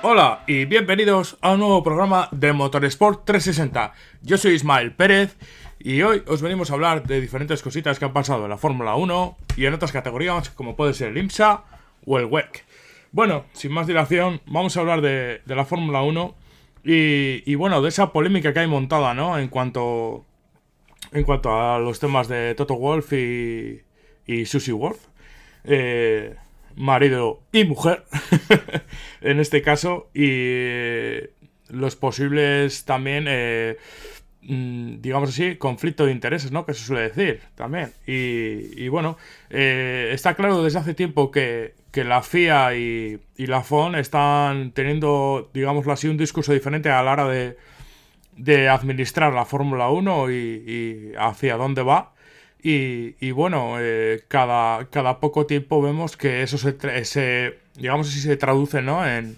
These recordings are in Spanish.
Hola y bienvenidos a un nuevo programa de Motorsport 360. Yo soy Ismael Pérez y hoy os venimos a hablar de diferentes cositas que han pasado en la Fórmula 1 y en otras categorías como puede ser el IMSA o el WEC. Bueno, sin más dilación, vamos a hablar de la Fórmula 1 y bueno, de esa polémica que hay montada, ¿no? En cuanto a los temas de Toto Wolff y Susie Wolff. Marido y mujer en este caso, y los posibles también digamos así, conflicto de intereses, ¿no? Que se suele decir también. Y bueno, está claro desde hace tiempo que la FIA y la FOM están teniendo, digámoslo así, un discurso diferente a la hora de administrar la Fórmula 1 y hacia dónde va. Y bueno, cada poco tiempo vemos que eso digamos así, se traduce, ¿no? en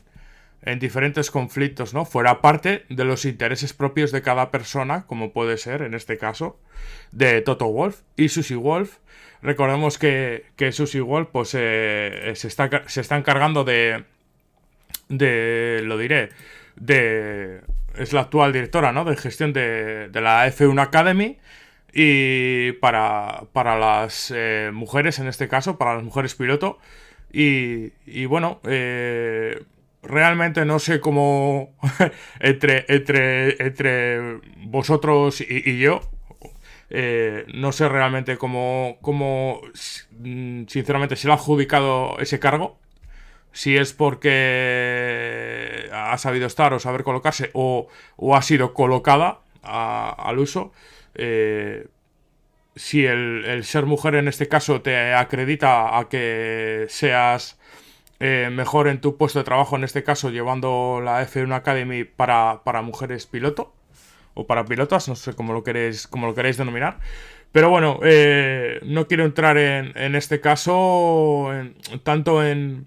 diferentes conflictos, ¿no? Fuera parte de los intereses propios de cada persona, como puede ser, en este caso, de Toto Wolff y Susie Wolff. Recordemos que Susie Wolff pues, se está encargando es la actual directora, ¿no? De gestión de la F1 Academy. Y para las mujeres, en este caso, para las mujeres piloto. Y bueno, realmente no sé cómo entre vosotros y yo, no sé realmente cómo sinceramente se le ha adjudicado ese cargo. Si es porque ha sabido estar o saber colocarse o ha sido colocada al uso. Si el ser mujer en este caso te acredita a que seas mejor en tu puesto de trabajo, en este caso llevando la F1 Academy para mujeres piloto o para pilotas, no sé cómo lo queréis denominar. Pero bueno, no quiero entrar en este caso tanto en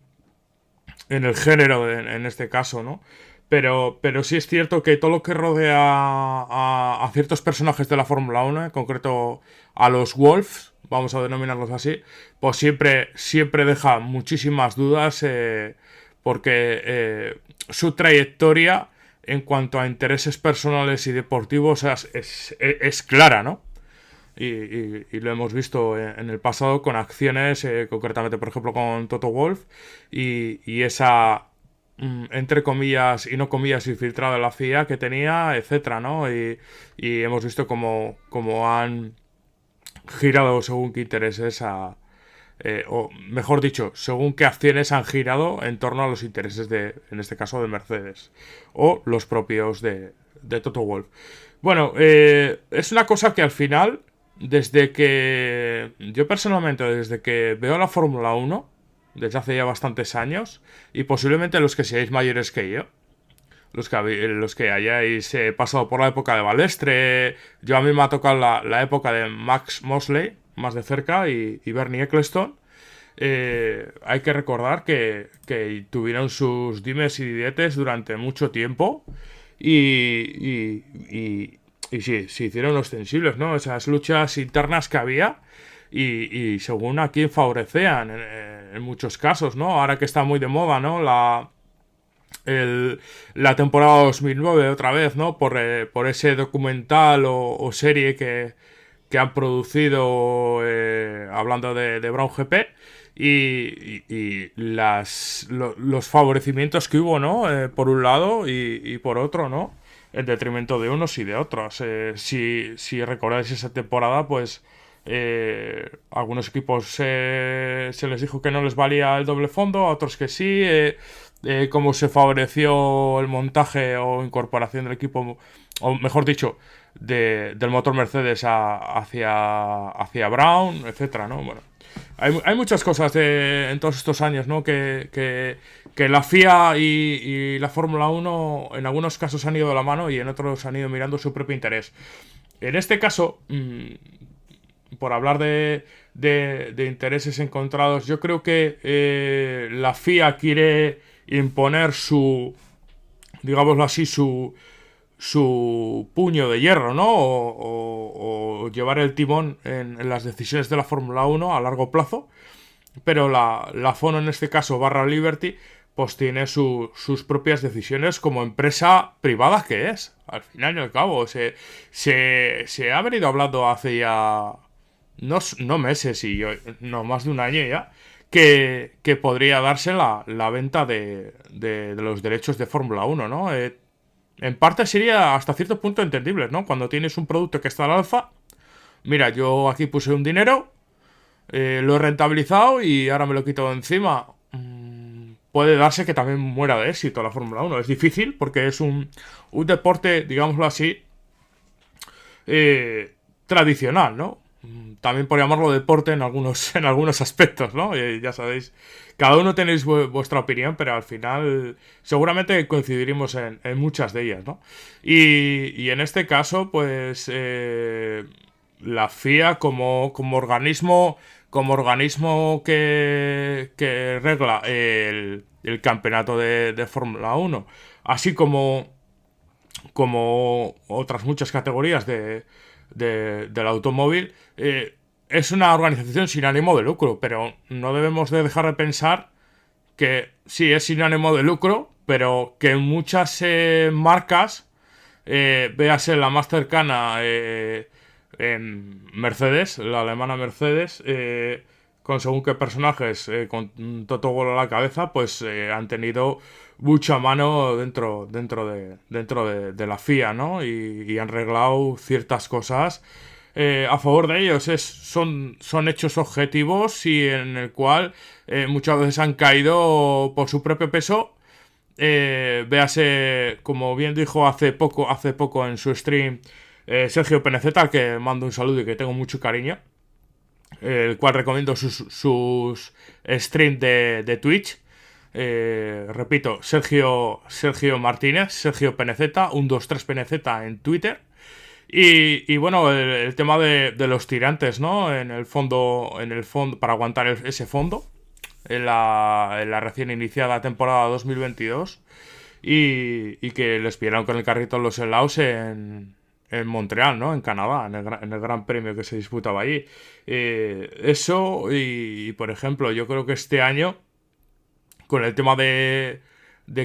el género, en este caso, ¿no? Pero sí es cierto que todo lo que rodea a ciertos personajes de la Fórmula 1, en concreto a los Wolffs, vamos a denominarlos así, pues siempre deja muchísimas dudas, porque su trayectoria en cuanto a intereses personales y deportivos es clara, ¿no? Y lo hemos visto en el pasado con acciones, concretamente por ejemplo con Toto Wolff y esa entre comillas y no comillas infiltrado en la FIA que tenía, etcétera, ¿no? Y hemos visto cómo han girado según qué intereses o mejor dicho, según qué acciones han girado en torno a los intereses en este caso de Mercedes o los propios de Toto Wolff. Bueno, es una cosa que al final, desde que veo la Fórmula 1 desde hace ya bastantes años, y posiblemente los que seáis mayores que yo, los que hayáis pasado por la época de Balestre, yo a mí me ha tocado la época de Max Mosley, más de cerca, y Bernie Ecclestone. Hay que recordar que tuvieron sus dimes y diretes durante mucho tiempo, y sí, se hicieron ostensibles, ¿no? Esas luchas internas que había, y según a quién favorecían en muchos casos, ¿no? Ahora que está muy de moda, ¿no? La temporada 2009 otra vez, ¿no? Por ese documental o serie que han producido hablando de Brown GP y los favorecimientos que hubo, ¿no? Por un lado y por otro, ¿no? En detrimento de unos y de otros. Si recordáis esa temporada, pues algunos equipos se les dijo que no les valía el doble fondo, a otros que sí. Cómo se favoreció el montaje o incorporación del equipo, o mejor dicho, del motor Mercedes hacia Brown, etcétera, ¿no? Bueno, hay muchas cosas en todos estos años, ¿no? Que la FIA y la Fórmula 1 en algunos casos han ido de la mano y en otros han ido mirando su propio interés. En este caso, por hablar de intereses encontrados, yo creo que la FIA quiere imponer digámoslo así, su puño de hierro, ¿no? O llevar el timón en las decisiones de la Fórmula 1 a largo plazo. Pero la FON, en este caso, barra Liberty, pues tiene sus propias decisiones como empresa privada que es. Al final y al cabo, se ha venido hablando hace ya no meses, no más de un año ya, que podría darse la venta de los derechos de Fórmula 1, ¿no? En parte sería hasta cierto punto entendible, ¿no? Cuando tienes un producto que está al alza, mira, yo aquí puse un dinero, lo he rentabilizado y ahora me lo quito de encima. Puede darse que también muera de éxito la Fórmula 1. Es difícil porque es un deporte, digámoslo así, tradicional, ¿no? También por llamarlo deporte en algunos aspectos, ¿no? Ya sabéis, cada uno tenéis vuestra opinión, pero al final seguramente coincidiremos en muchas de ellas, ¿no? Y en este caso, pues la FIA como organismo que regla el campeonato de Fórmula 1, así como otras muchas categorías del automóvil, es una organización sin ánimo de lucro, pero no debemos de dejar de pensar que sí, es sin ánimo de lucro, pero que muchas marcas, véase la más cercana, en Mercedes, la alemana Mercedes, con según qué personajes, con Toto Wolff a la cabeza, pues han tenido mucha mano dentro de la FIA, ¿no? Y han arreglado ciertas cosas a favor de ellos. Son hechos objetivos y en el cual muchas veces han caído por su propio peso. Véase, como bien dijo hace poco en su stream, Sergio Peneceta, al que mando un saludo y que tengo mucho cariño, el cual recomiendo sus streams de Twitch. Repito, Sergio Martínez, Sergio Peneceta, 123 Peneceta en Twitter. Y bueno, el tema de los tirantes, ¿no? En el fondo, para aguantar ese fondo en la recién iniciada temporada 2022 y que les pillaron con el carrito en los helados en Montreal, ¿no? En Canadá, en el Gran Premio que se disputaba allí. Eso por ejemplo, yo creo que este año, con el tema de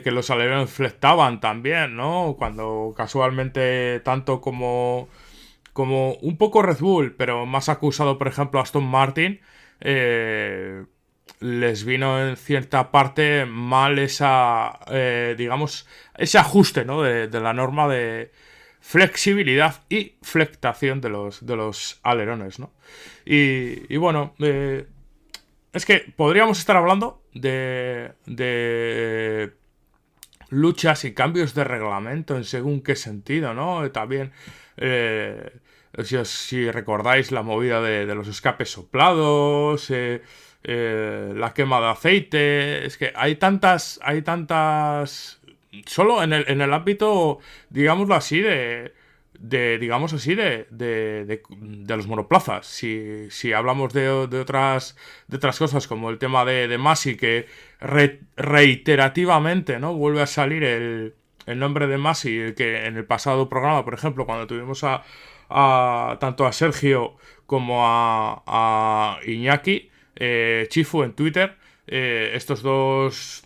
que los alerones flectaban también, ¿no? Cuando casualmente tanto como un poco Red Bull, pero más acusado, por ejemplo, Aston Martin, les vino en cierta parte mal digamos, ese ajuste, ¿no? De la norma de flexibilidad y flectación de los alerones, ¿no? Y bueno, es que podríamos estar hablando de luchas y cambios de reglamento en según qué sentido, ¿no? También, si recordáis la movida de los escapes soplados, la quema de aceite, es que hay tantas, solo en el ámbito, digámoslo así, digamos así, de los monoplazas. Si hablamos de otras cosas, como el tema de Masi, que reiterativamente, ¿no? Vuelve a salir el nombre de Masi, el que en el pasado programa, por ejemplo, cuando tuvimos tanto a Sergio como a Iñaki, Chifu en Twitter, estos dos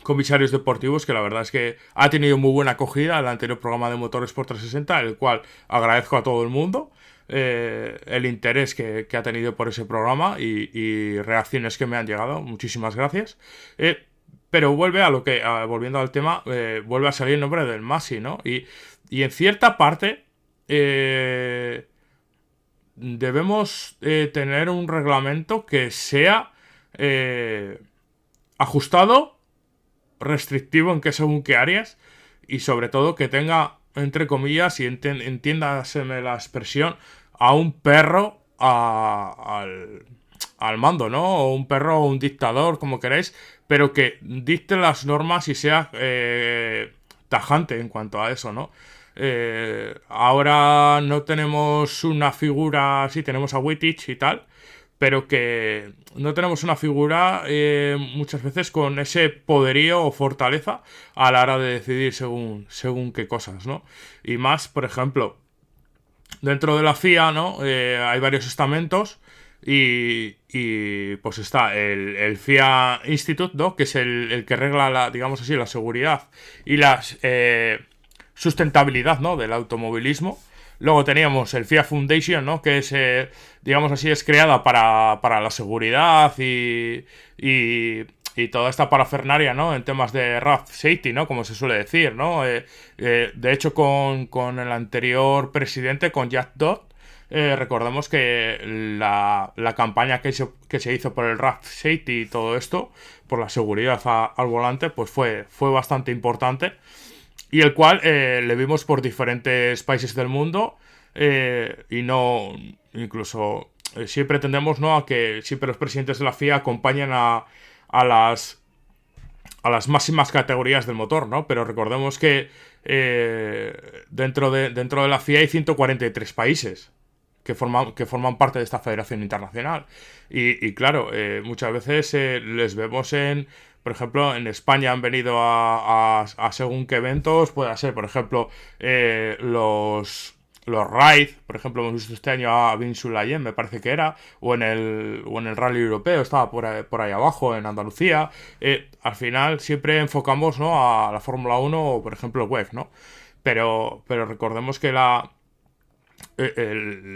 comisarios deportivos, que la verdad es que ha tenido muy buena acogida el anterior programa de Motores por 360, el cual agradezco a todo el mundo el interés que ha tenido por ese programa y reacciones que me han llegado. Muchísimas gracias. Pero volviendo al tema, vuelve a salir el nombre del Masi, ¿no? Y en cierta parte debemos tener un reglamento que sea ajustado, restrictivo en según qué áreas, y sobre todo que tenga, entre comillas, y entiéndaseme la expresión, a un perro al mando, ¿no? O un perro o un dictador, como queráis, pero que dicte las normas y sea tajante en cuanto a eso, ¿no? Ahora no tenemos una figura, sí tenemos a Wittich y tal, pero que no tenemos una figura muchas veces con ese poderío o fortaleza a la hora de decidir según qué cosas, ¿no? Y más, por ejemplo, dentro de la FIA, ¿no? Hay varios estamentos y pues está el FIA Institute, ¿no? Que es el que regla, digamos así, la seguridad y la sustentabilidad, ¿no? Del automovilismo. Luego teníamos el FIA Foundation, ¿no? Que es, digamos así, es creada para la seguridad y toda esta parafernaria, ¿no? En temas de road safety, ¿no? Como se suele decir, ¿no? De hecho, con el anterior presidente, con Jack Dodd, recordemos que la campaña que se hizo por el road safety y todo esto, por la seguridad al volante, pues fue bastante importante. Y el cual le vimos por diferentes países del mundo y no, incluso siempre tendemos, ¿no? A que siempre los presidentes de la FIA acompañan a las máximas categorías del motor, ¿no? Pero recordemos que dentro de la FIA hay 143 países que forman parte de esta federación internacional. Y claro, muchas veces les vemos por ejemplo, en España han venido a según qué eventos, puede ser, por ejemplo, los Raid, por ejemplo, hemos visto este año a Bin Sulayem, me parece que era, o en el Rally Europeo, estaba por ahí abajo, en Andalucía. Al final siempre enfocamos, ¿no? A la Fórmula 1 o, por ejemplo, el WEC, ¿no? Pero recordemos que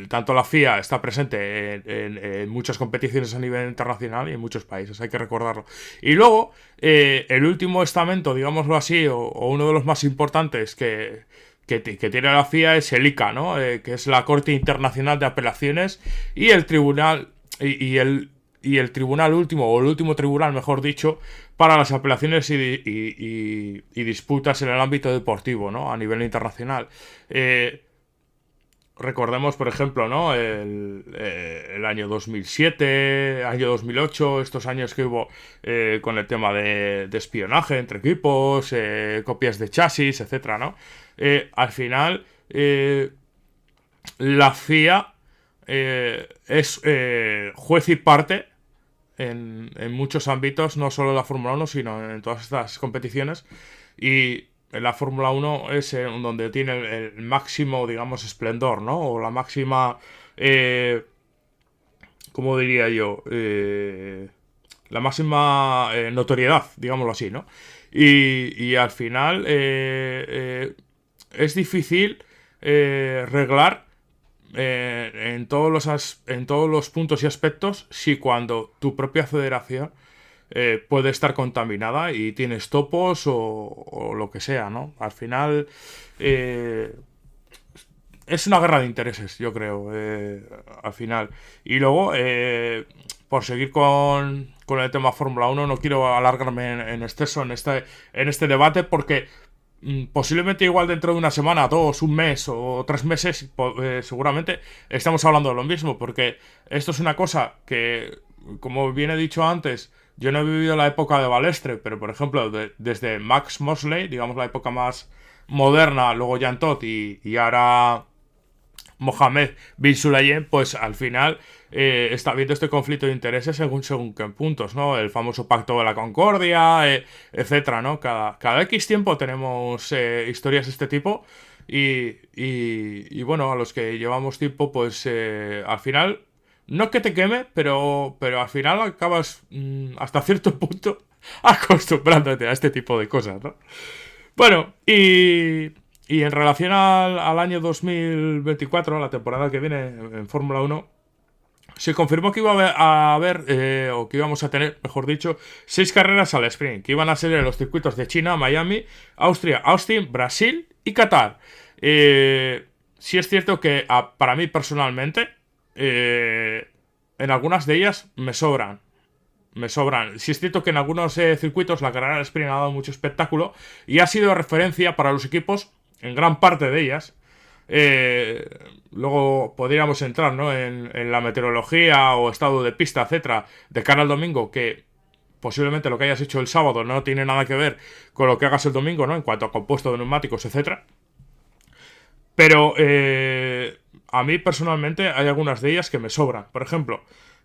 tanto la FIA está presente en muchas competiciones a nivel internacional y en muchos países, hay que recordarlo. Y luego, el último estamento, digámoslo así, o uno de los más importantes que tiene la FIA es el ICA, ¿no? Que es la Corte Internacional de Apelaciones y el tribunal y el tribunal último, o el último tribunal, mejor dicho, para las apelaciones y disputas en el ámbito deportivo, ¿no? A nivel internacional. Recordemos, por ejemplo, ¿no? El año 2007, año 2008, estos años que hubo con el tema de espionaje entre equipos, copias de chasis, etcétera, ¿no? Al final, la FIA es juez y parte en muchos ámbitos, no solo en la Fórmula 1, sino en todas estas competiciones. Y en la Fórmula 1 es donde tiene el máximo, digamos, esplendor, ¿no? O la máxima, ¿cómo diría yo? La máxima notoriedad, digámoslo así, ¿no? Y al final es difícil reglar en todos los puntos y aspectos si cuando tu propia federación puede estar contaminada y tienes topos o lo que sea, ¿no? Al final es una guerra de intereses, yo creo, al final. Y luego, por seguir con el tema Fórmula 1, no quiero alargarme en exceso en este debate porque posiblemente igual dentro de una semana, 2, un mes o 3 meses, seguramente estamos hablando de lo mismo, porque esto es una cosa que, como bien he dicho antes, yo no he vivido la época de Balestre, pero por ejemplo, desde Max Mosley, digamos la época más moderna, luego Jean Todt y ahora Mohammed bin Sulayem, pues al final está habiendo este conflicto de intereses según qué puntos, ¿no? El famoso pacto de la concordia, etcétera, ¿no? Cada X tiempo tenemos historias de este tipo y bueno, a los que llevamos tiempo, pues al final, no que te queme, pero al final acabas hasta cierto punto acostumbrándote a este tipo de cosas, ¿no? Bueno, y en relación al año 2024, a la temporada que viene en Fórmula 1, se confirmó que iba a haber o que íbamos a tener, mejor dicho, 6 carreras al sprint, que iban a ser en los circuitos de China, Miami, Austria, Austin, Brasil y Qatar. Sí es cierto que para mí personalmente, en algunas de ellas me sobran. Sí es cierto que en algunos circuitos la carrera al sprint ha dado mucho espectáculo y ha sido referencia para los equipos en gran parte de ellas. eh, luego podríamos entrar, ¿no? En la meteorología o estado de pista, etcétera, de cara al domingo, que posiblemente lo que hayas hecho el sábado no tiene nada que ver con lo que hagas el domingo, ¿no? En cuanto a compuesto de neumáticos, etcétera. Pero a mí personalmente hay algunas de ellas que me sobran. Por ejemplo,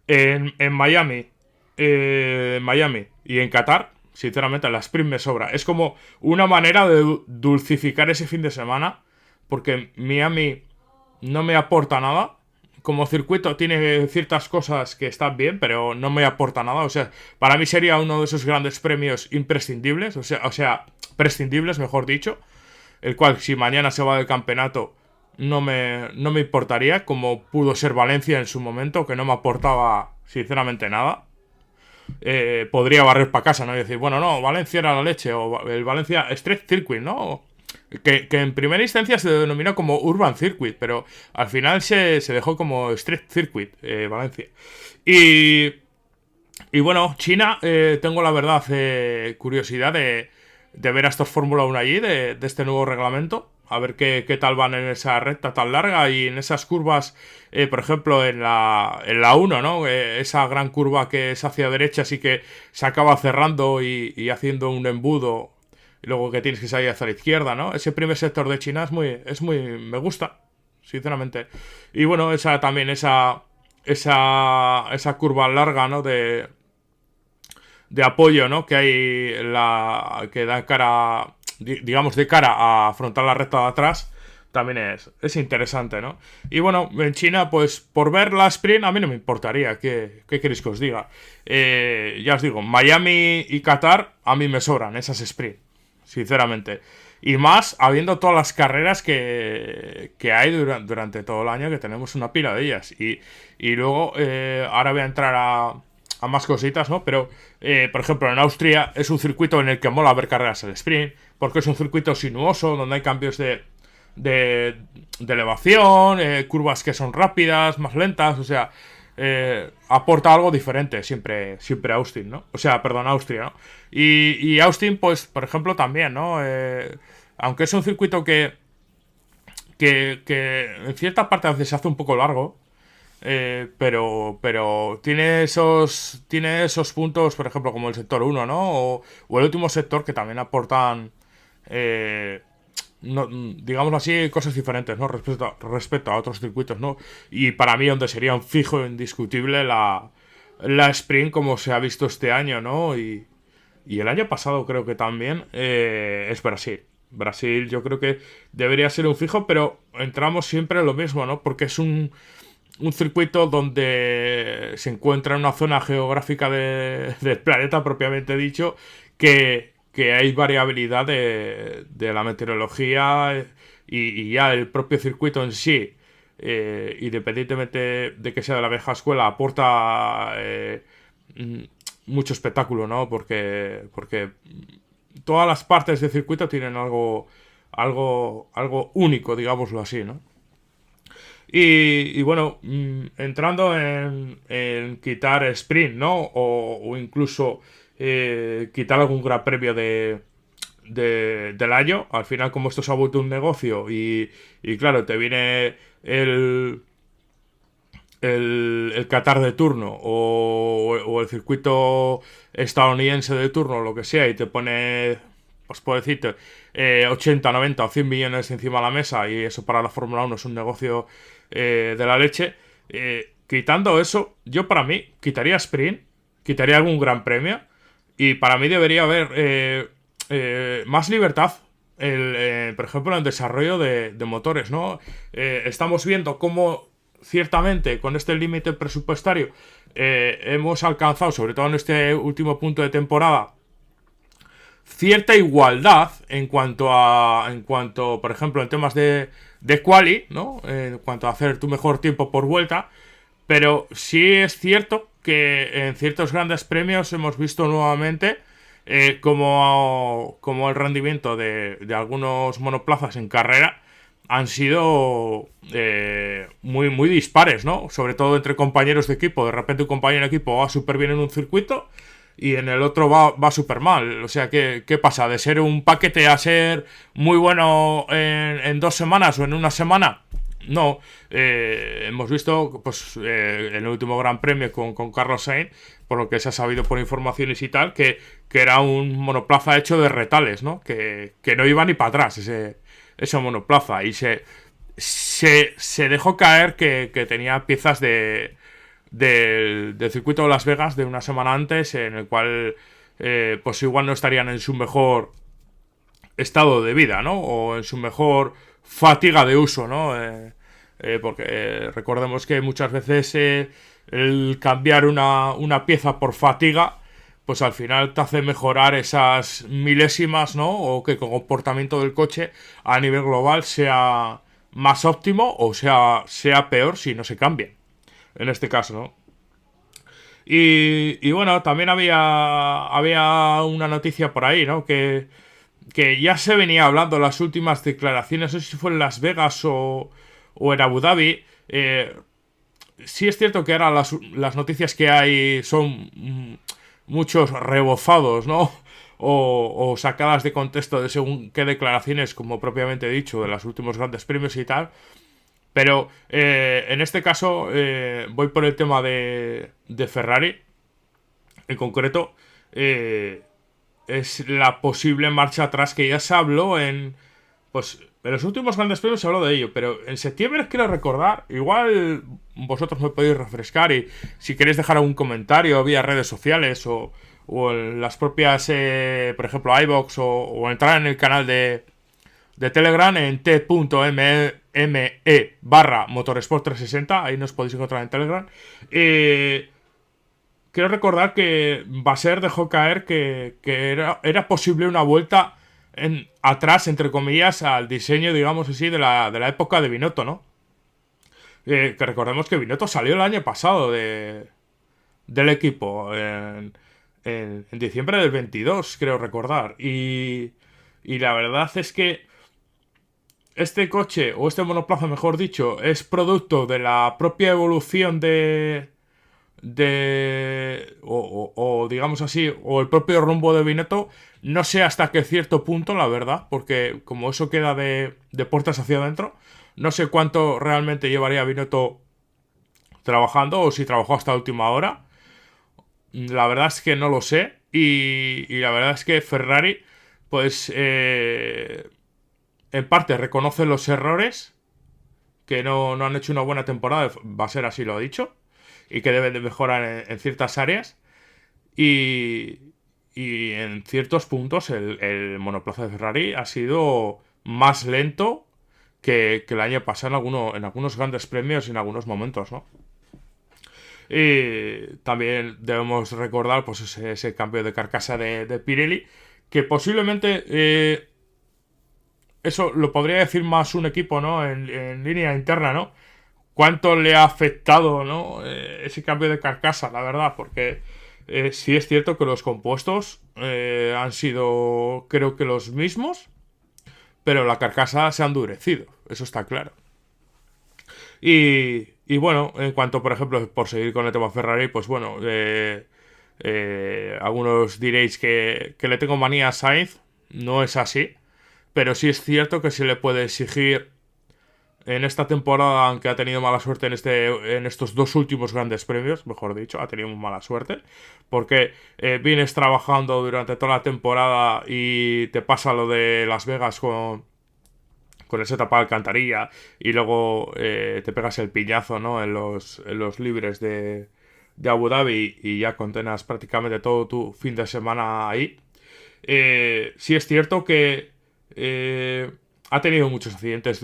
en Miami, Miami y en Qatar, sinceramente la sprint me sobra. Es como una manera de dulcificar ese fin de semana, porque Miami no me aporta nada. Como circuito tiene ciertas cosas que están bien, pero no me aporta nada. O sea, para mí sería uno de esos grandes premios imprescindibles, o sea, prescindibles, mejor dicho, el cual si mañana se va del campeonato no me importaría, como pudo ser Valencia en su momento, que no me aportaba sinceramente nada. Podría barrer para casa, ¿no? Y decir, bueno, no, Valencia era la leche, o el Valencia Street Circuit, ¿no? Que en primera instancia se denominó como Urban Circuit, pero al final se dejó como Street Circuit, Valencia. Y, y bueno, China, tengo la verdad curiosidad de ver a estos Fórmula 1 allí, de este nuevo reglamento. A ver qué tal van en esa recta tan larga y en esas curvas, por ejemplo, en la 1, ¿no? Esa gran curva que es hacia derecha, así que se acaba cerrando y haciendo un embudo. Y luego que tienes que salir hacia la izquierda, ¿no? Ese primer sector de China me gusta, sinceramente. Y bueno, esa curva larga, ¿no? De apoyo, ¿no? Que hay que da cara, digamos, de cara a afrontar la recta de atrás, también es interesante, ¿no? Y bueno, en China, pues por ver la sprint a mí no me importaría, ¿qué queréis que os diga? Ya os digo, Miami y Qatar a mí me sobran esas sprint, sinceramente. Y más habiendo todas las carreras que hay durante todo el año, que tenemos una pila de ellas. Y luego, ahora voy a entrar a más cositas, ¿no? Pero, por ejemplo, en Austria es un circuito en el que mola ver carreras el sprint, porque es un circuito sinuoso, donde hay cambios de elevación, curvas que son rápidas, más lentas, o sea, aporta algo diferente siempre Austin, ¿no? O sea, perdón, Austria, ¿no? Y Austin, pues, por ejemplo, también, ¿no? Aunque es un circuito que en cierta parte a veces se hace un poco largo, pero tiene esos puntos, por ejemplo, como el sector 1, ¿no? O el último sector que también aportan, eh, digámoslo así, cosas diferentes, ¿no? Respecto a otros circuitos, ¿no? Y para mí, donde sería un fijo indiscutible la sprint, como se ha visto este año, ¿no? Y el año pasado creo que también es Brasil. Brasil yo creo que debería ser un fijo, pero entramos siempre en lo mismo, ¿no? Porque es un circuito donde se encuentra en una zona geográfica del planeta propiamente dicho, que hay variabilidad de la meteorología y ya el propio circuito en sí, independientemente de que sea de la vieja escuela, aporta mm, mucho espectáculo, ¿no? Porque todas las partes del circuito tienen algo único, digámoslo así, ¿no? Y bueno, entrando en quitar sprint, ¿no? O incluso quitar algún gran premio del año. Al final, como esto se ha vuelto un negocio y claro, te viene el Qatar de turno o el circuito estadounidense de turno, lo que sea, y te pone, pues puedo decirte, 80, 90 o 100 millones encima de la mesa, y eso para la Fórmula 1 es un negocio de la leche. Quitando eso, yo para mí quitaría sprint, quitaría algún gran premio, y para mí debería haber más libertad. Por ejemplo, en el desarrollo de motores, ¿no? Estamos viendo cómo ciertamente con este límite presupuestario hemos alcanzado, sobre todo en este último punto de temporada, cierta igualdad en cuanto, por ejemplo, en temas de quali, ¿no? En cuanto a hacer tu mejor tiempo por vuelta, pero sí es cierto que en ciertos grandes premios hemos visto nuevamente como el rendimiento de algunos monoplazas en carrera han sido muy, muy dispares, ¿no? Sobre todo entre compañeros de equipo. De repente un compañero de equipo va súper bien en un circuito y en el otro va súper mal. O sea, ¿qué pasa? ¿De ser un paquete a ser muy bueno en 2 semanas o en una semana? No, hemos visto pues en el último Gran Premio con Carlos Sainz, por lo que se ha sabido por informaciones y tal, que era un monoplaza hecho de retales, ¿no? Que no iba ni para atrás ese monoplaza, y se dejó caer que tenía piezas del circuito de Las Vegas de una semana antes, en el cual pues igual no estarían en su mejor estado de vida, ¿no? O en su mejor fatiga de uso, ¿no? Porque recordemos que muchas veces el cambiar una pieza por fatiga, pues al final te hace mejorar esas milésimas, ¿no? O que el comportamiento del coche a nivel global sea más óptimo o sea peor si no se cambia. En este caso, ¿no? Y bueno, también había una noticia por ahí, ¿no? Que ya se venía hablando en las últimas declaraciones, no sé si fue en Las Vegas o en Abu Dhabi. Sí es cierto que ahora las noticias que hay son muchos rebozados, ¿no? O sacadas de contexto de según qué declaraciones, como propiamente he dicho, de los últimos grandes premios y tal. Pero en este caso voy por el tema de Ferrari. En concreto, es la posible marcha atrás que ya se habló pues, en los últimos grandes premios se habló de ello, pero en septiembre quiero recordar, igual vosotros me podéis refrescar y si queréis dejar algún comentario vía redes sociales o en las propias, por ejemplo, iVoox o entrar en el canal de Telegram en t.me/motorsport360, ahí nos podéis encontrar en Telegram. Quiero recordar que Baser dejó caer que era posible una vuelta atrás, entre comillas, al diseño, digamos así, de la época de Binotto, ¿no? Que recordemos que Binotto salió el año pasado del equipo, en diciembre del 22, creo recordar. Y la verdad es que este coche, o este monoplaza, mejor dicho, es producto de la propia evolución o digamos así, o el propio rumbo de Binotto. No sé hasta qué cierto punto, la verdad, porque como eso queda de puertas hacia adentro, no sé cuánto realmente llevaría Binotto trabajando o si trabajó hasta última hora. La verdad es que no lo sé, y la verdad es que Ferrari pues en parte reconoce los errores, que no han hecho una buena temporada, va a ser así, lo ha dicho, y que deben de mejorar en ciertas áreas. Y en ciertos puntos el monoplaza de Ferrari ha sido más lento que el año pasado en algunos grandes premios y en algunos momentos, ¿no? Y también debemos recordar pues ese cambio de carcasa de Pirelli, que posiblemente eso lo podría decir más un equipo, ¿no? En línea interna, ¿no? Cuánto le ha afectado, ¿no? Ese cambio de carcasa, la verdad, porque sí es cierto que los compuestos han sido, creo que los mismos, pero la carcasa se ha endurecido, eso está claro. Y bueno, en cuanto, por ejemplo, por seguir con el tema Ferrari, pues bueno, algunos diréis que le tengo manía a Sainz, no es así, pero sí es cierto que se le puede exigir en esta temporada, aunque ha tenido mala suerte en estos dos últimos grandes premios, mejor dicho, ha tenido muy mala suerte, porque vienes trabajando durante toda la temporada y te pasa lo de Las Vegas con esa etapa de alcantarilla y luego te pegas el piñazo, ¿no? En los libres de Abu Dhabi y ya condenas prácticamente todo tu fin de semana ahí. Sí es cierto que ha tenido muchos accidentes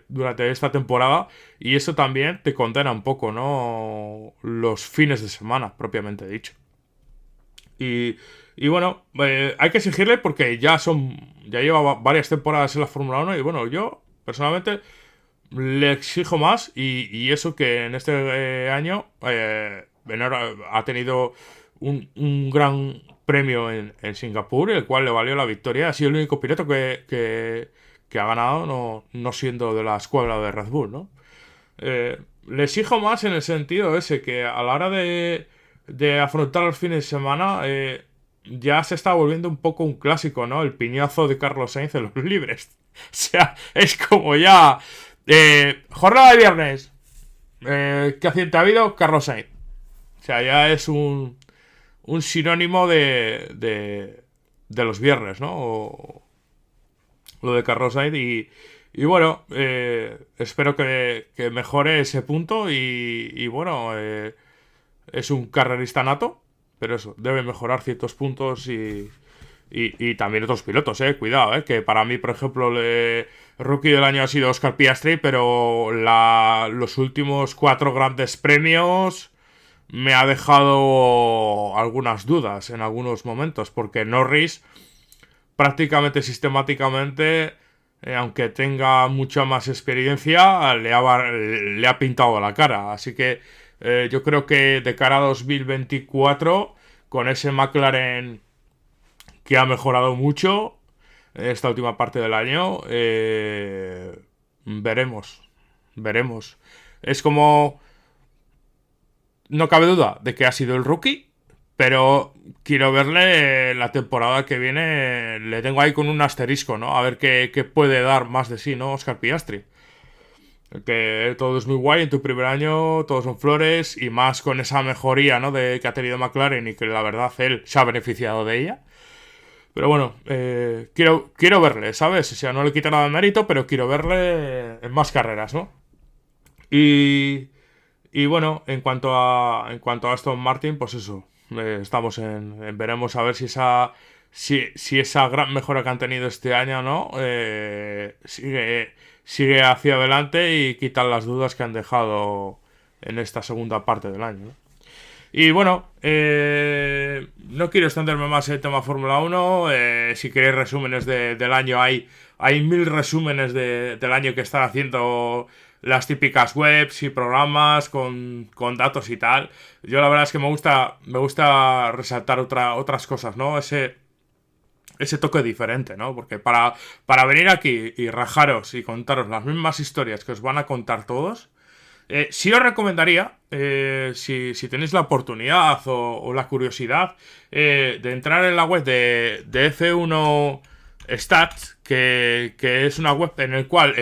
durante esta temporada y eso también te condena un poco, ¿no? Los fines de semana, propiamente dicho. Y, y bueno, hay que exigirle porque ya lleva varias temporadas en la Fórmula 1 y bueno, yo personalmente le exijo más y eso que en este año ha tenido un gran premio en Singapur, el cual le valió la victoria. Ha sido el único piloto que ha ganado, no siendo de la escuadra de Red Bull, ¿no? Le exijo más en el sentido ese, que a la hora de afrontar los fines de semana, ya se está volviendo un poco un clásico, ¿no? El piñazo de Carlos Sainz en los libres. O sea, es como ya... jornada de viernes. ¿Qué accidente ha habido? Carlos Sainz. O sea, ya es un sinónimo de los viernes, ¿no? Lo de Carlos Sainz y bueno, espero que mejore ese punto y bueno, es un carrerista nato, pero eso, debe mejorar ciertos puntos y también otros pilotos, cuidado, que para mí, por ejemplo, el rookie del año ha sido Oscar Piastri, pero los últimos 4 grandes premios me ha dejado algunas dudas en algunos momentos, porque Norris prácticamente sistemáticamente, aunque tenga mucha más experiencia, le ha pintado la cara. Así que yo creo que de cara a 2024, con ese McLaren que ha mejorado mucho en esta última parte del año, veremos. Veremos. Es como... No cabe duda de que ha sido el rookie, pero quiero verle la temporada que viene. Le tengo ahí con un asterisco, ¿no? A ver qué puede dar más de sí, ¿no? Oscar Piastri. Que todo es muy guay en tu primer año, todos son flores, y más con esa mejoría, ¿no? Que ha tenido McLaren y que la verdad él se ha beneficiado de ella. Pero bueno, quiero verle, ¿sabes? O sea, no le quita nada de mérito, pero quiero verle en más carreras, ¿no? Y bueno, en cuanto a Aston Martin, pues eso. Estamos veremos a ver si esa gran mejora que han tenido este año, ¿no? Sigue hacia adelante y quitan las dudas que han dejado en esta segunda parte del año, ¿no? Y bueno, no quiero extenderme más en el tema Fórmula 1. Si queréis resúmenes del año, hay 1000 resúmenes del año que están haciendo las típicas webs y programas con datos y tal. Yo la verdad es que me gusta resaltar otras cosas, ¿no? Ese toque diferente, ¿no? Porque para venir aquí y rajaros y contaros las mismas historias que os van a contar todos, sí os recomendaría, si tenéis la oportunidad o la curiosidad, de entrar en la web de F1 Stats, que es una web en la cual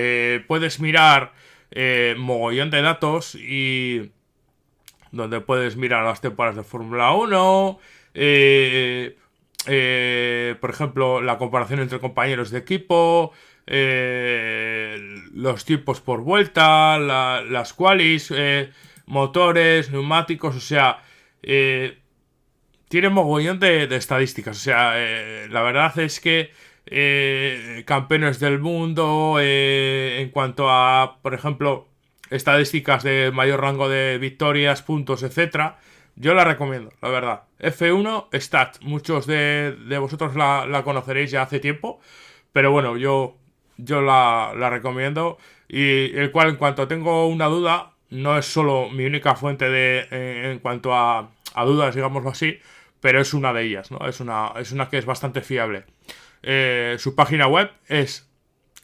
puedes mirar mogollón de datos y donde puedes mirar las temporadas de Fórmula 1, por ejemplo, la comparación entre compañeros de equipo, los tiempos por vuelta, las qualis, motores, neumáticos, o sea, tiene mogollón de estadísticas. O sea, la verdad es que campeones del mundo, en cuanto a, por ejemplo, estadísticas de mayor rango de victorias, puntos, etcétera, yo la recomiendo, la verdad. F1 Stat, muchos de vosotros la conoceréis ya hace tiempo, pero bueno, yo la recomiendo. Y el cual, en cuanto tengo una duda, no es solo mi única fuente en cuanto a dudas, digámoslo así, pero es una de ellas, ¿no? Es una que es bastante fiable. Su página web es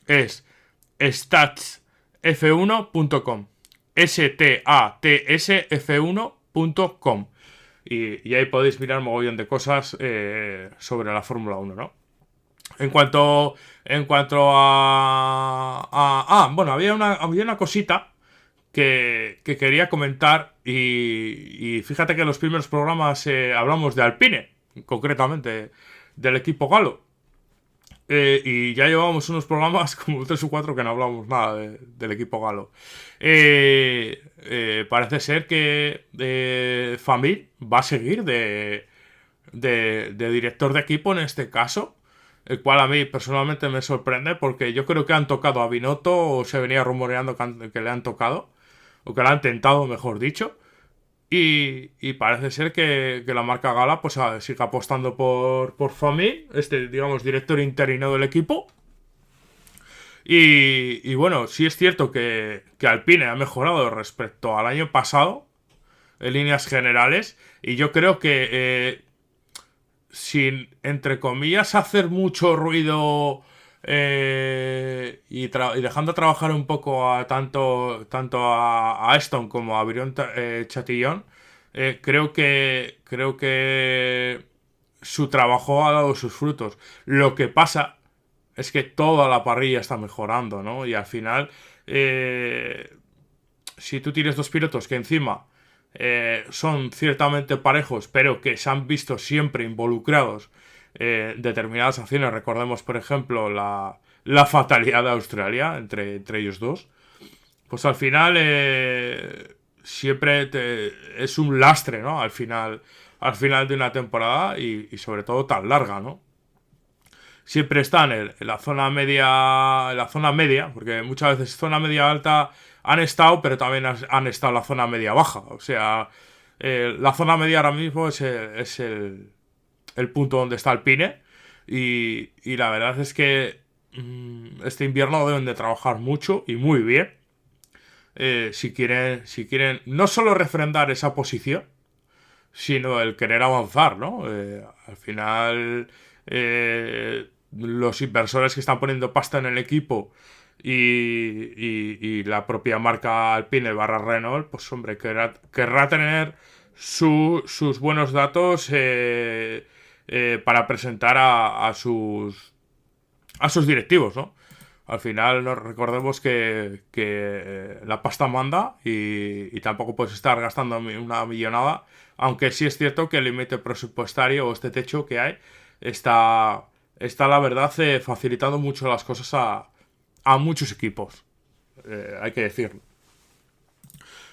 statsf1.com, statsf1.com, y ahí podéis mirar mogollón de cosas sobre la Fórmula 1, ¿no? En cuanto bueno, había una cosita que quería comentar y fíjate que en los primeros programas hablamos de Alpine, concretamente del equipo galo. Y ya llevábamos unos programas como 3 o 4 que no hablamos nada del equipo galo. Parece ser que Famir va a seguir de director de equipo en este caso, el cual a mí personalmente me sorprende porque yo creo que han tocado a Binotto, o se venía rumoreando que le han tocado, o que le han tentado, mejor dicho. Y parece ser que la marca Gala pues sigue apostando por Famir, digamos, director interino del equipo. Y bueno, sí es cierto que Alpine ha mejorado respecto al año pasado en líneas generales. Y yo creo que sin, entre comillas, hacer mucho ruido y dejando trabajar un poco tanto a Aston como a Brion Chatillon, creo que su trabajo ha dado sus frutos. Lo que pasa es que toda la parrilla está mejorando, ¿no? Y al final, si tú tienes dos pilotos que encima son ciertamente parejos, pero que se han visto siempre involucrados en determinadas acciones, recordemos, por ejemplo, la fatalidad de Australia entre ellos dos, pues al final siempre es un lastre, ¿no? Al final de una temporada y sobre todo tan larga, ¿no? Siempre están en la zona media, porque muchas veces zona media alta han estado, pero también han estado en la zona media baja. O sea, la zona media ahora mismo es el punto donde está el Pine. Y la verdad es que este invierno deben de trabajar mucho y muy bien. Si quieren no solo refrendar esa posición, sino el querer avanzar, ¿no? Al final, los inversores que están poniendo pasta en el equipo y la propia marca Alpine barra Renault, pues hombre, querrá tener sus buenos datos para presentar a sus directivos, ¿no? Al final nos recordemos que la pasta manda y tampoco puedes estar gastando una millonada, aunque sí es cierto que el límite presupuestario o este techo que hay está la verdad facilitando mucho las cosas a muchos equipos, hay que decirlo.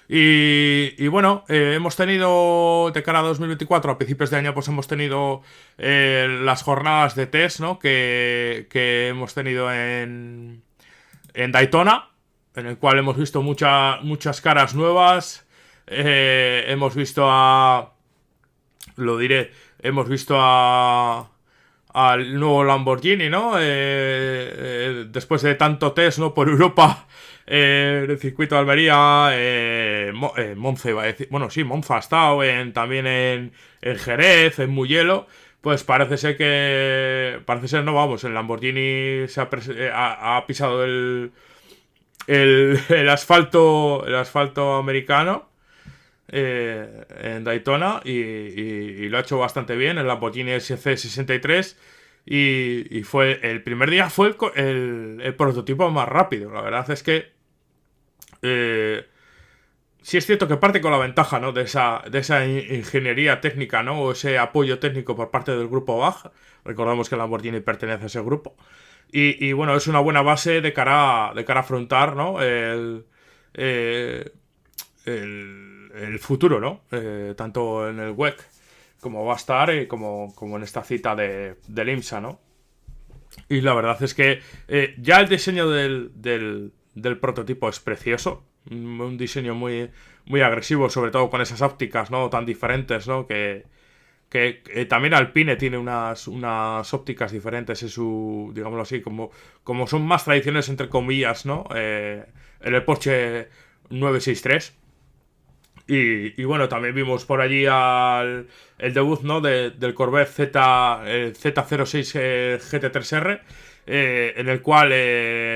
Y bueno, hemos tenido de cara a 2024, a principios de año, pues hemos tenido las jornadas de test, ¿no? Que hemos tenido en Daytona, en el cual hemos visto muchas caras nuevas. Hemos visto lo diré, hemos visto al nuevo Lamborghini, ¿no? Después de tanto test, ¿no? Por Europa, en el circuito de Almería, Monza iba a decir, bueno, sí, Monza ha estado, también en Jerez, en Mugello. Pues parece ser, no, vamos, el Lamborghini ha pisado el asfalto americano en Daytona y lo ha hecho bastante bien. El Lamborghini SC63 y fue el primer día fue el prototipo más rápido. La verdad es que sí es cierto que parte con la ventaja, ¿no? de esa ingeniería técnica, ¿no? O ese apoyo técnico por parte del grupo BAG. Recordamos que el Lamborghini pertenece a ese grupo. Y bueno, es una buena base de cara a afrontar, ¿no? Eh, el futuro, ¿no? Tanto en el WEC como va a estar como en esta cita del IMSA, ¿no? Y la verdad es que ya el diseño del prototipo es precioso. Un diseño muy, muy agresivo, sobre todo con esas ópticas, ¿no? Tan diferentes, ¿no? Que también Alpine tiene unas ópticas diferentes digámoslo así, como son más tradiciones entre comillas, ¿no? En el Porsche 963. Y bueno, también vimos por allí el debut, ¿no? Del Corvette Z06 GT3R, en el cual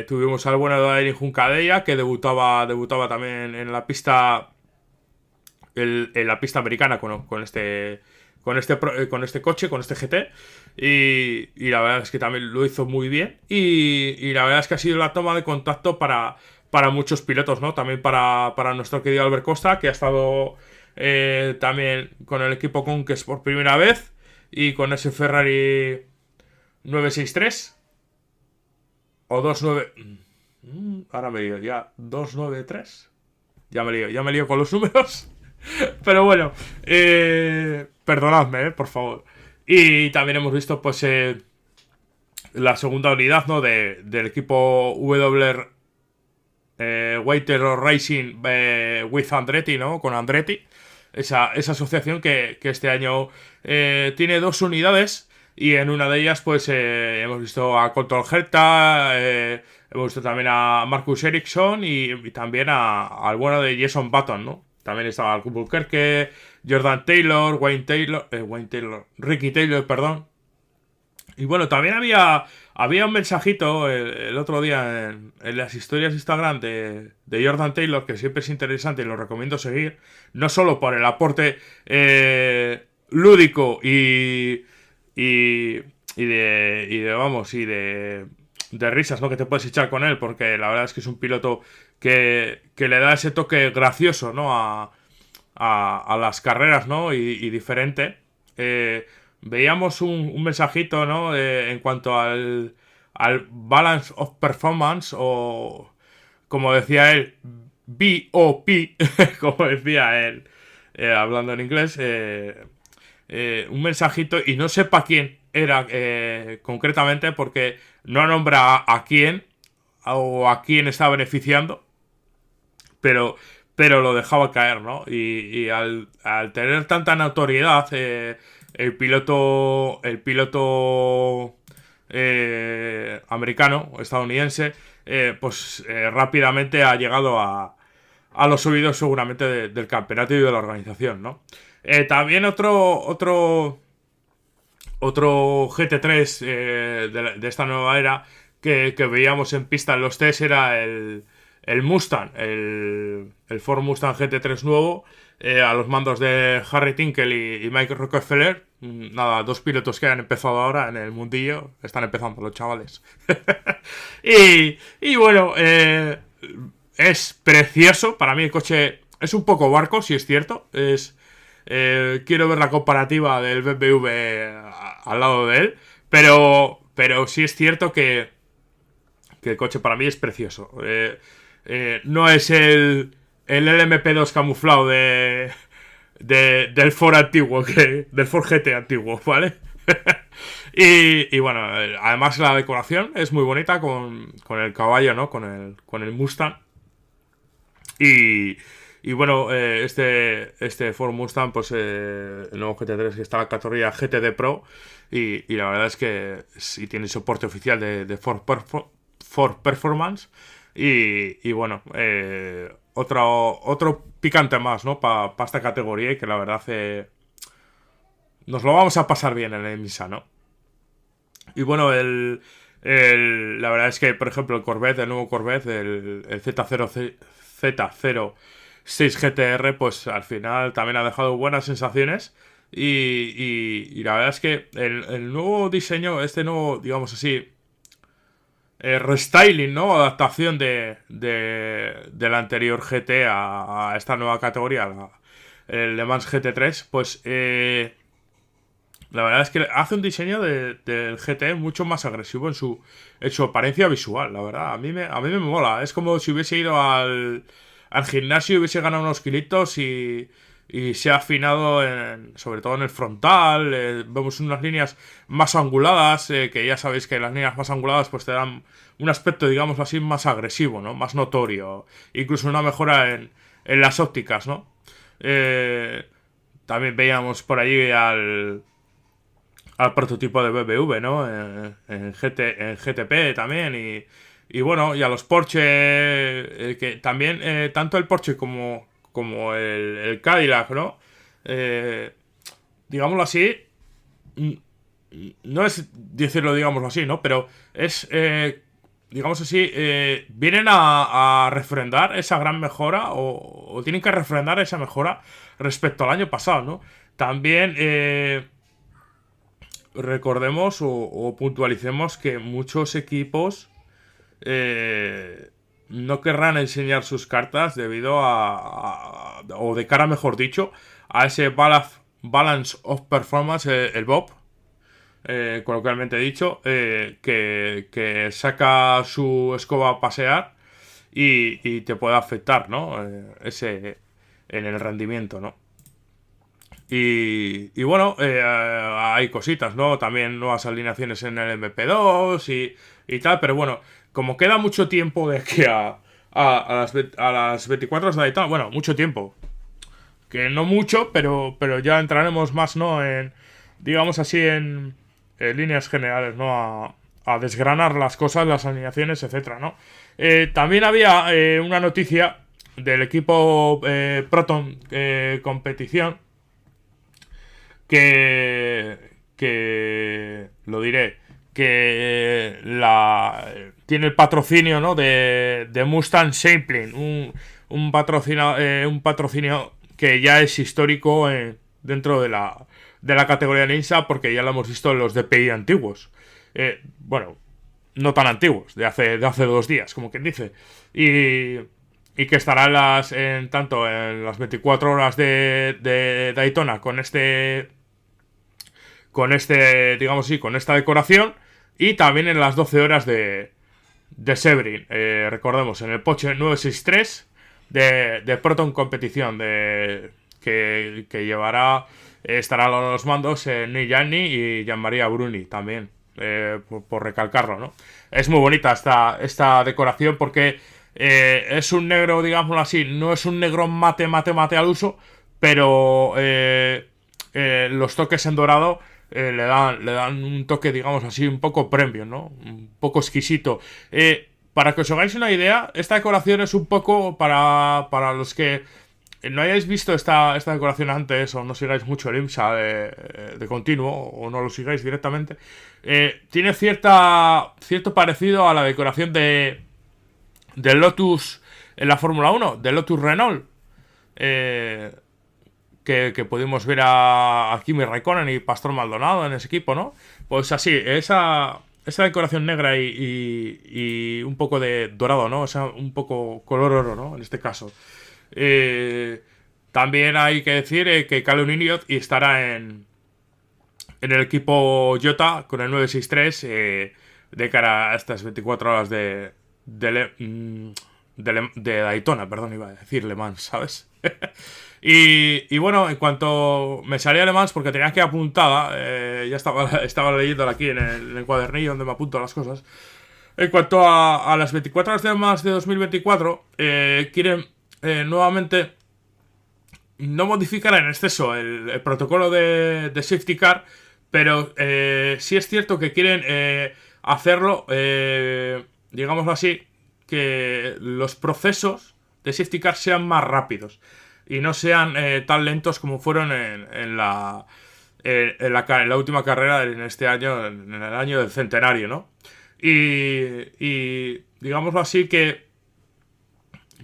tuvimos al bueno de Erin Juncadella, que debutaba también en la pista americana con este coche, con este GT. Y la verdad es que también lo hizo muy bien. Y la verdad es que ha sido la toma de contacto para muchos pilotos, ¿no? También para nuestro querido Albert Costa, que ha estado también con el equipo Conquest por primera vez. Y con ese Ferrari 963. O 29... Ahora me lío, ya. 293. Ya me lío con los números. Pero bueno, perdonadme, por favor. Y también hemos visto, pues, la segunda unidad, ¿no? Del equipo White Racing with Andretti, ¿no? Con Andretti. Esa asociación que este año tiene dos unidades. Y en una de ellas, pues, hemos visto a Colton Herta, hemos visto también a Marcus Ericsson y también al bueno de Jason Button, ¿no? También estaba Albuquerque, Jordan Taylor, Ricky Taylor, perdón. Y bueno, también había un mensajito el otro día en las historias de Instagram de Jordan Taylor, que siempre es interesante y lo recomiendo seguir, no solo por el aporte lúdico y, de risas, ¿no? Que te puedes echar con él, porque la verdad es que es un piloto que le da ese toque gracioso, ¿no? A las carreras, ¿no? Y diferente. Veíamos un mensajito, ¿no? En cuanto al balance of performance, o como decía él, BOP, como decía él, hablando en inglés, un mensajito, y no sé para quién era concretamente, porque no nombra a quién o a quién está beneficiando, pero, pero lo dejaba caer, ¿no? Y al tener tanta notoriedad, el piloto americano, estadounidense, pues rápidamente ha llegado a los oídos seguramente del campeonato y de la organización, ¿no? También otro GT3 de esta nueva era que veíamos en pista en los test era el Mustang, el Ford Mustang GT3 nuevo, a los mandos de Harry Tinkel y Mike Rockefeller. Nada, dos pilotos que han empezado ahora en el mundillo. Están empezando los chavales. y bueno, es precioso. Para mí el coche es un poco barco, si es cierto. Quiero ver la comparativa del BMW al lado de él. Pero sí es cierto que el coche para mí es precioso. No es el LMP2 camuflado del Ford antiguo, del Ford GT antiguo, ¿vale? y bueno, además la decoración es muy bonita con el caballo, ¿no? Con el Mustang. Y bueno, este Ford Mustang, pues el nuevo GT3 que está en la categoría GTD Pro. Y la verdad es que sí tiene soporte oficial de Ford Performance. Y bueno, otro picante más, ¿no? Para esta categoría, y que la verdad nos lo vamos a pasar bien en el Misa, ¿no? Y bueno, la verdad es que, por ejemplo, el nuevo Corvette, el Z06 GTR, pues al final también ha dejado buenas sensaciones. Y la verdad es que el nuevo diseño, este nuevo, digamos así, restyling, ¿no? Adaptación del anterior GT a esta nueva categoría, el Le Mans GT3, pues la verdad es que hace un diseño del GT mucho más agresivo en su apariencia visual, la verdad. A mí me mola. Es como si hubiese ido al gimnasio y hubiese ganado unos kilitos y se ha afinado sobre todo en el frontal. Vemos unas líneas más anguladas, que ya sabéis que las líneas más anguladas pues te dan un aspecto, digamos así, más agresivo, ¿no? Más notorio. Incluso una mejora en las ópticas, ¿no? También veíamos por allí al prototipo de BMW, ¿no? En GTP también. Y bueno, y a los Porsche, que también, tanto el Porsche como el Cadillac, ¿no? Digámoslo así, no es decirlo, digámoslo así, ¿no? Pero es, digamos así, vienen a refrendar esa gran mejora, o tienen que refrendar esa mejora respecto al año pasado, ¿no? También recordemos o puntualicemos que muchos equipos no querrán enseñar sus cartas debido o de cara, mejor dicho, a ese balance of performance, el BOP, coloquialmente dicho, que saca su escoba a pasear y te puede afectar, ¿no? En el rendimiento, ¿no? Y bueno, hay cositas, ¿no? También nuevas alineaciones en el MP2 y tal, pero bueno, como queda mucho tiempo de que a las 24 de Daytona, bueno, mucho tiempo, que no mucho, pero ya entraremos más, ¿no? Digamos así, en líneas generales, ¿no? A desgranar las cosas, las alineaciones, etcétera, ¿no? También había una noticia del equipo Proton Competición, que lo diré, tiene el patrocinio, ¿no? de Mustang Sampling, un patrocinio que ya es histórico dentro de la categoría de IMSA, porque ya lo hemos visto en los DPI antiguos. Bueno, no tan antiguos, de hace 2 días, como quien dice. Y que estará tanto en las 24 horas de Daytona con digamos así, con esta decoración, y también en las 12 horas de Sebring. Recordemos, en el Porsche 963 de Proton Competición, que llevará, estarán a los mandos Neil Gianni y Gianmaria Bruni también, por recalcarlo, ¿no? Es muy bonita esta decoración, porque es un negro, digámoslo así, no es un negro mate al uso, pero los toques en dorado le dan un toque, digamos así, un poco premium, ¿no? Un poco exquisito. Para que os hagáis una idea, esta decoración es un poco para los que no hayáis visto esta decoración antes, o no sigáis mucho el IMSA de continuo, o no lo sigáis directamente. Tiene cierto parecido a la decoración del Lotus en la Fórmula 1, del Lotus Renault. Que pudimos ver a Kimi Raikkonen y Pastor Maldonado en ese equipo, ¿no? Pues así, esa decoración negra y un poco de dorado, ¿no? O sea, un poco color oro, ¿no? En este caso. También hay que decir que Calum Elliott estará en el equipo Jota con el 963 de cara a estas 24 horas de Daytona, perdón, iba a decir Le Mans, ¿sabes? Y bueno, en cuanto me salía Le Mans, porque tenía que apuntada, ya estaba leyéndola aquí en el cuadernillo donde me apunto las cosas. En cuanto a las 24 horas de Le Mans de 2024, quieren nuevamente no modificar en exceso el protocolo de Safety Car, pero sí es cierto que quieren hacerlo, digámoslo así, que los procesos de Safety Car sean más rápidos y no sean tan lentos como fueron en la última carrera en este año, en el año del centenario, ¿no? Y digámoslo así, que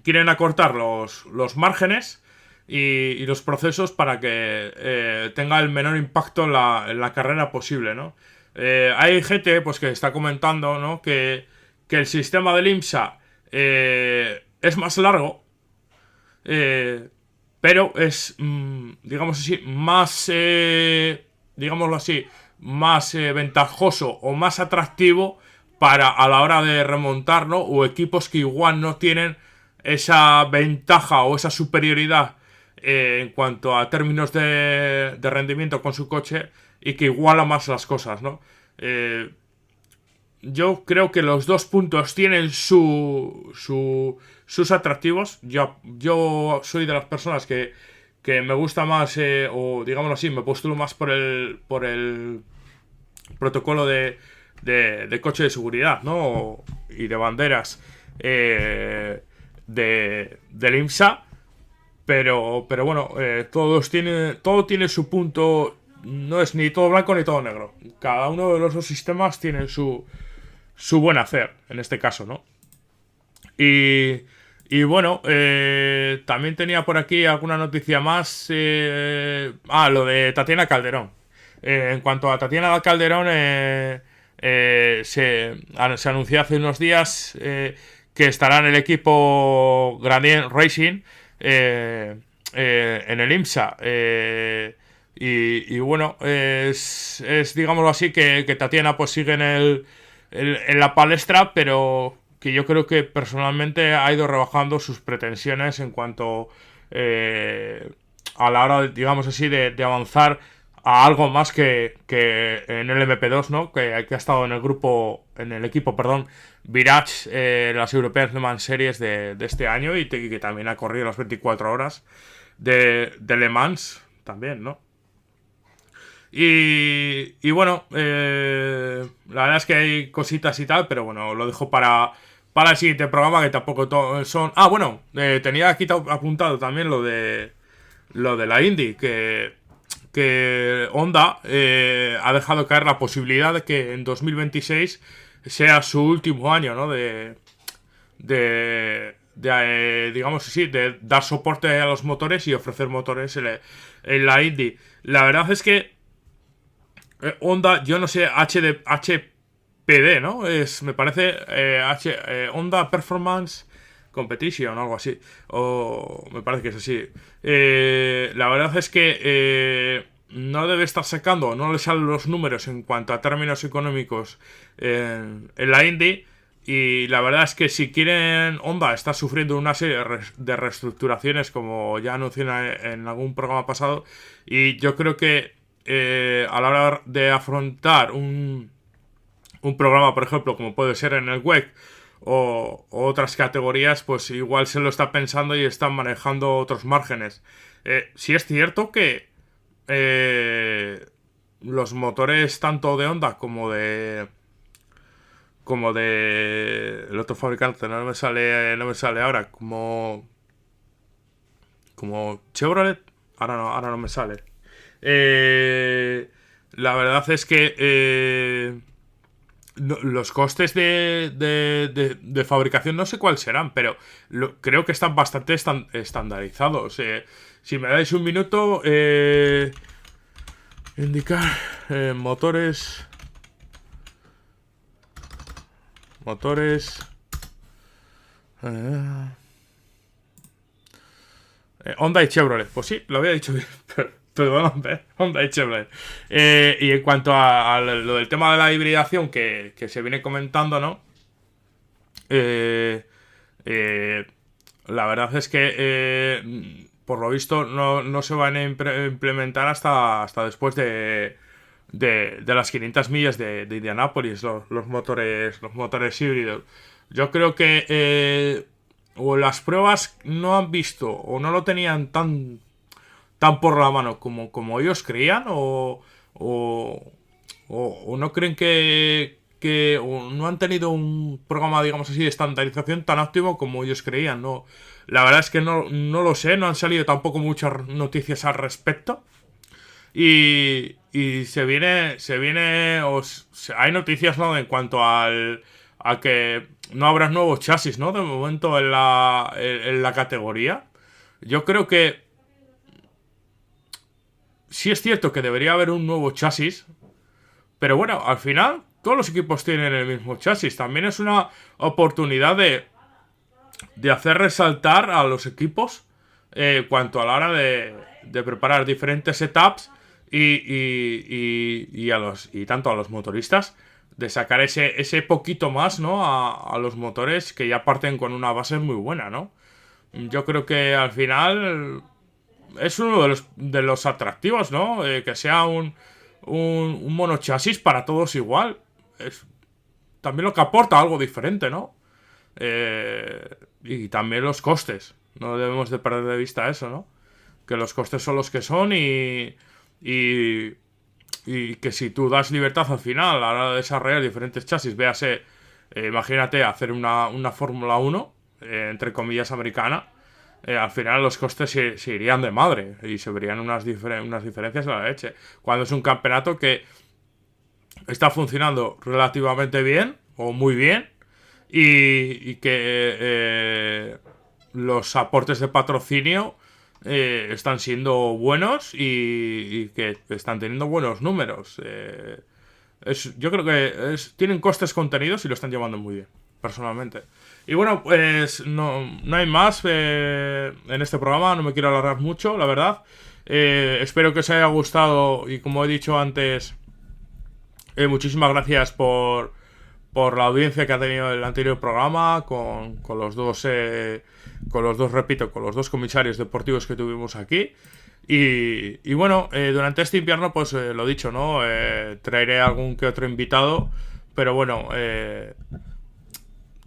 quieren acortar los márgenes y los procesos para que tenga el menor impacto en la carrera posible, ¿no? Hay gente pues que está comentando, ¿no? que el sistema del IMSA es más largo, pero es, digamos así, más, digámoslo así, más ventajoso o más atractivo a la hora de remontar, ¿no? O equipos que igual no tienen esa ventaja o esa superioridad en cuanto a términos de rendimiento con su coche, y que iguala más las cosas, ¿no? Yo creo que los dos puntos tienen sus atractivos. Yo soy de las personas que me gusta más, o digámoslo así, me postulo más por el protocolo de coche de seguridad, ¿no? Y de banderas del IMSA. Pero bueno, todo tiene su punto. No es ni todo blanco ni todo negro. Cada uno de los dos sistemas tiene su buen hacer, en este caso, ¿no? Y bueno, también tenía por aquí alguna noticia más. Lo de Tatiana Calderón. En cuanto a Tatiana Calderón, se anunció hace unos días que estará en el equipo Gradient Racing en el IMSA. Y bueno, es digámoslo así, que Tatiana pues sigue en la palestra, pero que yo creo que personalmente ha ido rebajando sus pretensiones en cuanto a la hora, digamos así, de avanzar a algo más que en el MP2, ¿no? Que ha estado en el equipo, Virage, las European Le Mans Series de este año, y que también ha corrido las 24 horas de Le Mans también, ¿no? Y bueno, la verdad es que hay cositas y tal, pero bueno, lo dejo para el siguiente programa, que tampoco son... tenía aquí apuntado también lo de la Indy, que que Honda ha dejado caer la posibilidad de que en 2026 sea su último año, ¿no? Digamos así, de dar soporte a los motores y ofrecer motores en la Indy. La verdad es que Honda, yo no sé, HPD, ¿no? Me parece Honda Performance Competition o algo así. O me parece que es así. La verdad es que no debe estar sacando, no le salen los números en cuanto a términos económicos en la Indy. Y la verdad es que si quieren, Honda está sufriendo una serie de reestructuraciones, como ya anuncié en algún programa pasado. Y yo creo que a la hora de afrontar un programa, por ejemplo, como puede ser en el WEC o otras categorías, pues igual se lo está pensando y están manejando otros márgenes. Sí es cierto que los motores tanto de Honda como de el otro fabricante, no me sale ahora, como Chevrolet, ahora no me sale. La verdad es que los costes de fabricación no sé cuáles serán, pero creo que están bastante estandarizados. Si me dais un minuto, indicar motores. eh, Honda y Chevrolet. Pues sí, lo había dicho bien. Perdón, Honda y Chevrolet. Y en cuanto a lo del tema de la hibridación que se viene comentando, ¿no? La verdad es que por lo visto no se van a implementar hasta después de las 500 millas de Indianápolis, los motores híbridos. Yo creo que o las pruebas no han visto o no lo tenían tan por la mano como ellos creían, o no creen que o no han tenido un programa, digamos así, de estandarización tan óptimo como ellos creían, ¿no? La verdad es que no lo sé, no han salido tampoco muchas noticias al respecto. Y hay noticias, ¿no? En cuanto a que no habrá nuevos chasis, ¿no? De momento en la categoría. Yo creo que sí es cierto que debería haber un nuevo chasis, pero bueno, al final todos los equipos tienen el mismo chasis. También es una oportunidad de hacer resaltar a los equipos cuanto a la hora de preparar diferentes setups y tanto a los motoristas de sacar ese poquito más, ¿no? A los motores que ya parten con una base muy buena, ¿no? Yo creo que al final es uno de los atractivos, ¿no? Que sea un monochasis para todos igual. Es también lo que aporta algo diferente, ¿no? Y también los costes. No debemos de perder de vista eso, ¿no? Que los costes son los que son y que si tú das libertad al final a la hora de desarrollar diferentes chasis, véase, imagínate hacer una Fórmula 1, entre comillas americana, al final los costes se irían de madre y se verían unas diferencias de la leche. Cuando es un campeonato que está funcionando relativamente bien o muy bien y que los aportes de patrocinio están siendo buenos y que están teniendo buenos números. Yo creo que tienen costes contenidos y lo están llevando muy bien, personalmente. Y bueno, pues no hay más en este programa, no me quiero alargar mucho, la verdad. Espero que os haya gustado y como he dicho antes, muchísimas gracias por la audiencia que ha tenido el anterior programa con los dos, repito, con los dos comisarios deportivos que tuvimos aquí. Y bueno, durante este invierno, pues lo dicho, ¿no? Traeré algún que otro invitado, pero bueno,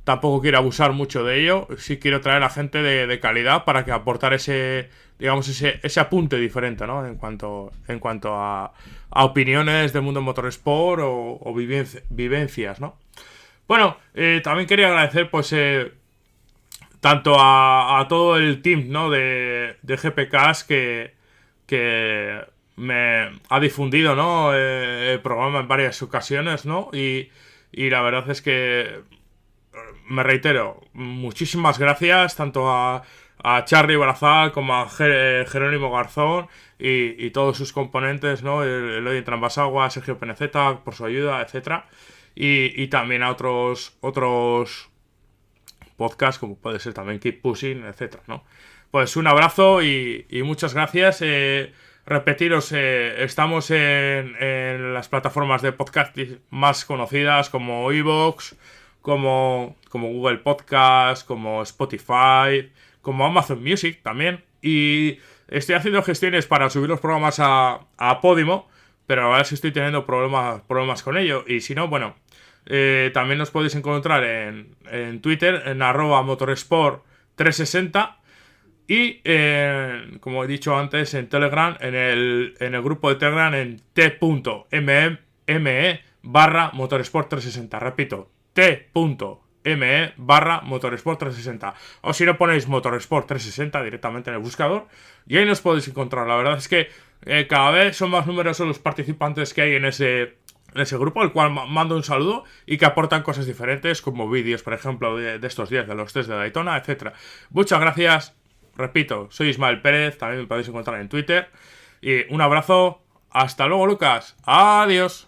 tampoco quiero abusar mucho de ello. Sí quiero traer a gente de calidad para que aportar ese apunte diferente, ¿no? En cuanto a opiniones del mundo motorsport o vivencias, ¿no? Bueno, también quería agradecer, pues, tanto a todo el team, ¿no? de GPKs que me ha difundido, ¿no? El programa en varias ocasiones, ¿no? Y la verdad es que me reitero, muchísimas gracias tanto a Charly Barazal como a Jerónimo Garzón y todos sus componentes, ¿no? Eloy Trambasagua, Sergio Peneceta por su ayuda, etcétera. Y también a otros podcasts como puede ser también Keep Pushing, etcétera, ¿no? Pues un abrazo y muchas gracias. Repetiros, estamos en las plataformas de podcast más conocidas como iVoox, como Google Podcast, como Spotify, como Amazon Music también. Y estoy haciendo gestiones para subir los programas a Podimo, pero a ver si estoy teniendo problemas con ello. Y si no, bueno, también nos podéis encontrar en Twitter, en @motorsport360. Y, como he dicho antes, en Telegram, en el grupo de Telegram, en t.me/motorsport360. Repito, t.me/motorsport360. O si no, ponéis motorsport360 directamente en el buscador y ahí nos podéis encontrar. La verdad es que cada vez son más numerosos los participantes que hay en ese grupo, al cual mando un saludo y que aportan cosas diferentes, como vídeos, por ejemplo, de estos días, de los test de Daytona, etcétera. Muchas gracias. Repito, soy Ismael Pérez, también me podéis encontrar en Twitter. Y un abrazo. Hasta luego, Lucas. Adiós.